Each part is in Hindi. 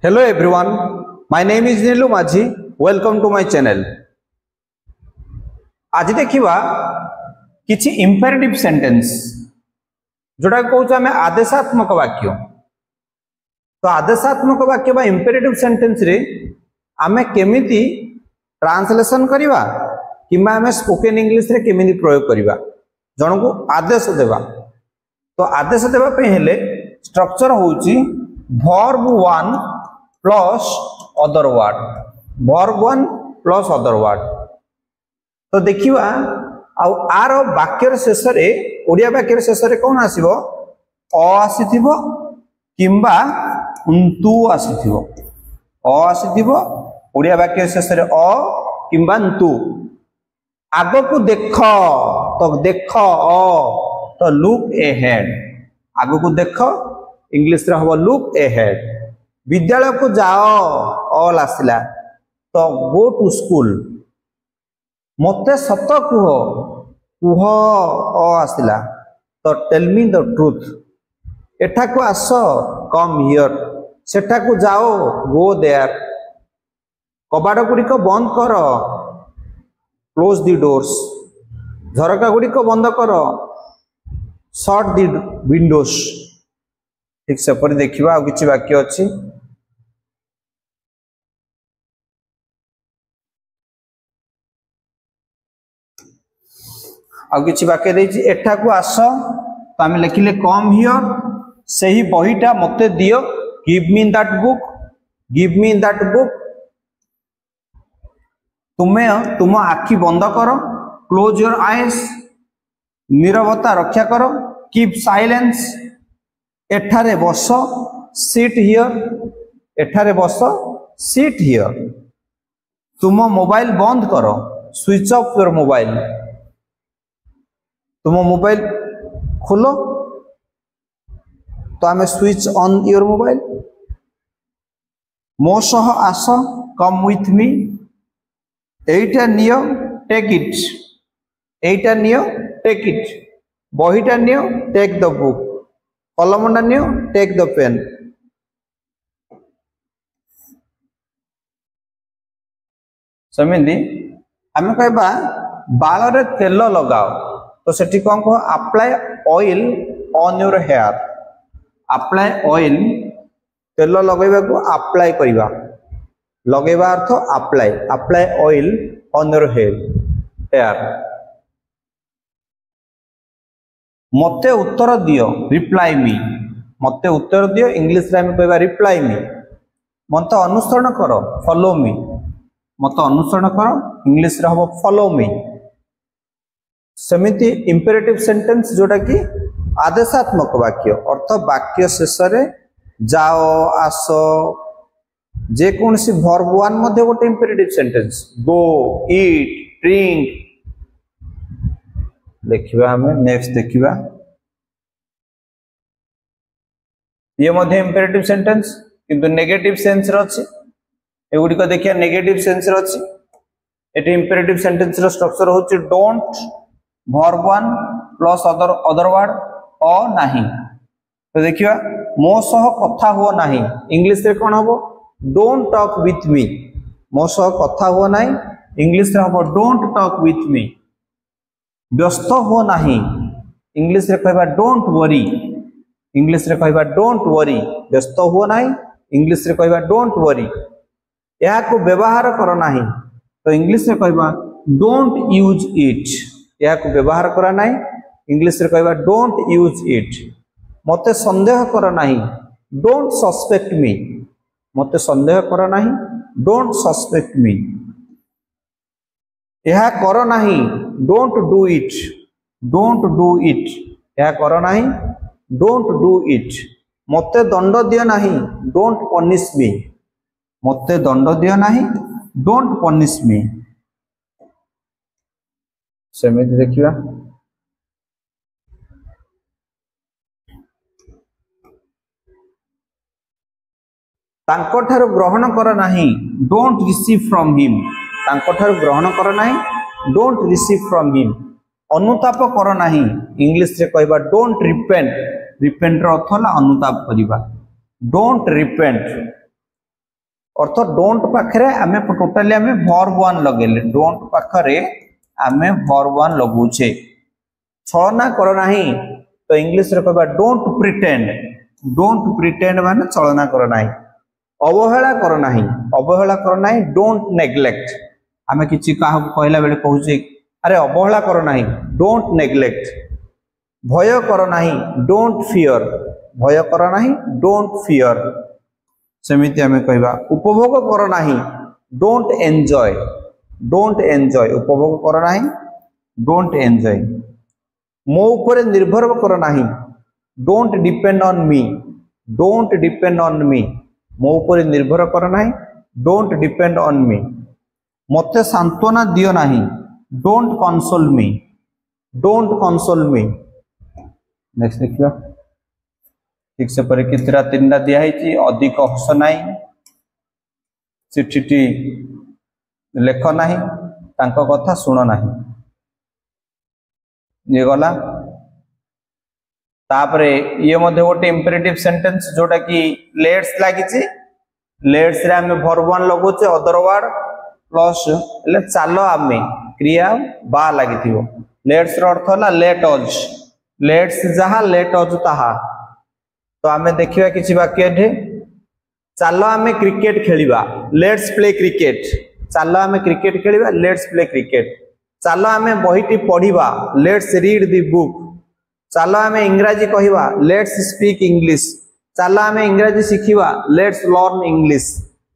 Hello everyone, my name is Nilu Majhi. Welcome to my channel. आज देखिवा किछि इंपेरेटिव सेंटेंस जोटा कहूँ आम आदेशात्मक वाक्य। तो आदेशात्मक वाक्य बा इंपेरेटिव सेंटेंस रे आमे केमिति ट्रांसलेशन करिवा किंबा आमे स्पोकन इंग्लिश रे केमिति प्रयोग करिवा जण को आदेश देवा। तो आदेश देवा पे हेले स्ट्रक्चर होउची verb 1 plus other word, verb 1 plus other word. तो देखिवा आर वाक्यर शेष रे ओडिया वाक्यर शेष रे कोन आसीबो अ आसीथिबो किंबा उंतु आसीथिबो, अ आसीथिबो ओडिया वाक्यर शेष रे अ किंबा उंतु। आगो को देख तो देख अ तो लुक एहेड, आगो को देख इंग्लिश रे हबो लुक एहेड। विद्यालय को जाओ ऑल आसिला तो गो टू स्कूल। मते सत कुह कुह अ आसिला तो टेल मी द ट्रुथ। एठा को आस कम हियर, सेठा को जाओ गो देयर। कबाड़ गुड़िक बंद कर क्लोज द डोर्स, झरका गुड़िक बंद कर शट द विंडोज। ठीक से पर देखिबा आ किछि वाक्य अछि। आ किछि वाक्य देछि एठा को आस तो आमे लिखिले कम हियर, सही बहीटा मते दियो give me that book, give me that book. तुमे तुम आखि बंद करो क्लोज योर आईज, नीरवता रक्षा करो कीप साइलेंस। एठारे बस सीट हियर, एठारे बस सीट हियर। तुम मोबाइल बंद करो स्विच ऑफ योर मोबाइल, तुम मोबाइल खोलो तो आमे स्विच ऑन योर मोबाइल। मो सह आस कम विथ मी, एइटा नियो टेक इट, एइटा नियो टेक इट। बहीटा नियो टेक द बुक, कलमटा नियो टेक द पेन। सेमिति आमे कहबा बाल रे तेल लगाओ तो सेठी कौन कह apply oil on your hair. Apply oil तेल लगेबा को अप्लाई करिबा, लगेबा अर्थ apply, apply oil on your hair. मते उत्तर दियो रिप्लाई मी, मते उत्तर दियो इंग्लिश रे हम कहबा रिप्लाई मी। मते अनुसरण करो फॉलो मी, मते अनुसरण करो इंग्लिश रे हबो फॉलो मी। सेमिति इंपेरेटिव सेंटेंस जोटा कि आदेशात्मक वाक्य अर्थ वाक्य शेष रे जाओ आसो जे कौन सी वर्ब 1 मध्ये गोटे imperative sentence go eat drink. देखिबा हमें नेक्स्ट देखिबा ये मध्ये इंपेरेटिव सेंटेंस किंतु नेगेटिव सेंस रे अछि। एगुडी को देखिया नेगेटिव सेंस रे अछि। एटी इंपेरेटिव सेंटेंस रो स्ट्रक्चर होछि don't verb 1 plus other word अ नाही। तो देखिबा मो सह कथा हुओ नाही, इंग्लिश रे कोन हबो डोंट टॉक विथ मी। मो सह कथा हुओ नाही इंग्लिश रे हबो डोंट टॉक विथ मी। व्यस्त हो नाही इंग्लिश रे कहबा डोंट वरी, इंग्लिश रे कहबा डोंट वरी। व्यस्त हो नाही इंग्लिश रे कहबा डोंट वरी। या को व्यवहार करो नाही तो इंग्लिश रे कहबा डोंट यूज इट। या को व्यवहार करा नाही इंग्लिश रे कहबा डोंट यूज इट। मते संदेह करो नाही डोंट सस्पेक्ट मी, मते संदेह करो नाही डोंट सस्पेक्ट मी। यह करो नाही don't do it, don't do it. यह करो नाही डोंट डू इट। मते दंड दियो नाही डोंट पनिश मी, मते दंड दियो नाही डोंट पनिश मी। सेमिति देखिबा तांको ठारो ग्रहण कर नाही डोंट रिसीव फ्रॉम हिम, तांको ठारो ग्रहण कर नाही डोंट रिसीव फ्रॉम हिम। अनुताप कर नाही इंग्लिश रे कहबा डोंट रिपेंट, रिपेंट रो अर्थ होला अनुताप करिबा डोंट रिपेंट। अर्थ डोंट पाखरे आमे टोटली आमे वर्ब वन लगेले डोंट पाखरे आमे वर्ब वन लगुचे छलना कर नाही तो इंग्लिश रे कहबा डोंट प्रिटेंड माने छलना कर नाही अवहेला कर नाही डोंट नेग्लेक्ट आमे किछि काह कहला बेले कहूचे अरे अवहेला कर नाही डोंट नेग्लेक्ट भय कर नाही डोंट फियर सेमिति आमे कहबा उपभोग कर नाही डोंट एन्जॉय उपभोग कर नाही डोंट एन्जॉय मो ऊपर निर्भर कर नाही डोंट डिपेंड ऑन मी मो ऊपर निर्भर कर नाही डोंट डिपेंड ऑन मी मते सांत्वना दियो नाही डोंट कंसोल मी नेक्स्ट देखियो ठीक से परिकितरा तीनटा दिया है अधिक हस नाही चिठीटी लेख नाही तांको कथा सुन नाही ये गला तापरे ये मध्ये गोटे इंपेरेटिव सेंटेंस जोटा कि लेट्स लागिछि लेट्स रे हमें वर्ब वन लगोचे अदर वर्ड प्लस ले चालो आमे क्रिया बा लागिथिबो लेट्स रो अर्थ होला लेट्स जहा लेट अज ताहा तो आमे देखिबा किछि वाक्य थे चालो आमे क्रिकेट खेलिबा लेट्स प्ले क्रिकेट चालो आमे क्रिकेट खेलिबा लेट्स प्ले क्रिकेट चालो आमे बहिटी पढिबा लेट्स रीड द बुक चालो आमे इंग्रजी कहिबा लेट्स स्पीक इंग्लिश चालो आमे इंग्रजी सिखिबा लेट्स लर्न इंग्लिश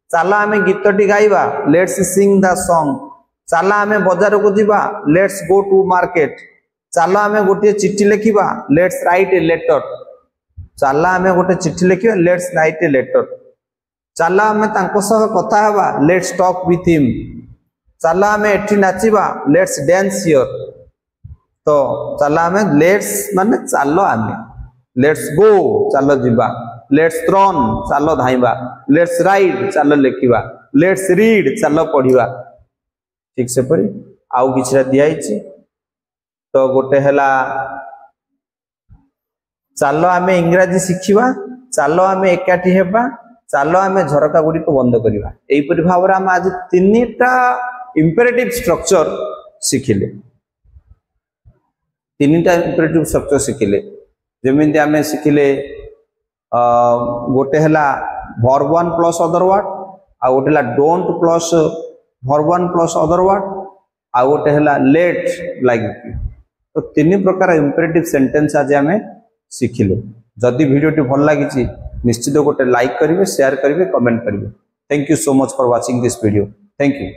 चालो आमे गीतटी गाइबा लेट्स सिंग द सॉन्ग चालो आमे बाजार को दिबा लेट्स गो टू मार्केट चालो आमे गोटे चिट्ठी लिखिबा लेट्स राइट ए लेटर चालो आमे गोटे चिट्ठी लिखिबा लेट्स राइट ए लेटर चालो आमे तांको सह कथा हेबा लेट्स टॉक विथ हिम चालो आमे एठी नाचिबा लेट्स डांस हियर तो चालो आमे लेट्स माने चालो आमे लेट्स गो चालो जिबा लेट्स रन चालो धाइबा लेट्स राइट चालो लिखिबा लेट्स रीड चालो पढिबा ठीक से परी आउ किछरा दिया हिची तो गोटे हला चालो आमे इंग्रजी शिखिबा चालो आमे एकाठी हेबा चालो आमे झरका गुडी को बंद करिबा एई परि भावरा हम आज तीनटा इंपेरेटिव स्ट्रक्चर शिखिले तीनटा इंपेरेटिव स्ट्रक्चर शिखिले जेमिति आमे शिखिले गोटे हला verb one plus other word आ गोटे हला don't plus verb one plus other word आ गोटे हला लेट लाइक तो तीन प्रकार इंपेरेटिव सेंटेंस आज आमे शिखिले जदि वीडियो भल लगी निश्चित गोटे लाइक करेंगे शेयर करेंगे कमेंट करेंगे thank you so much for watching this video thank you.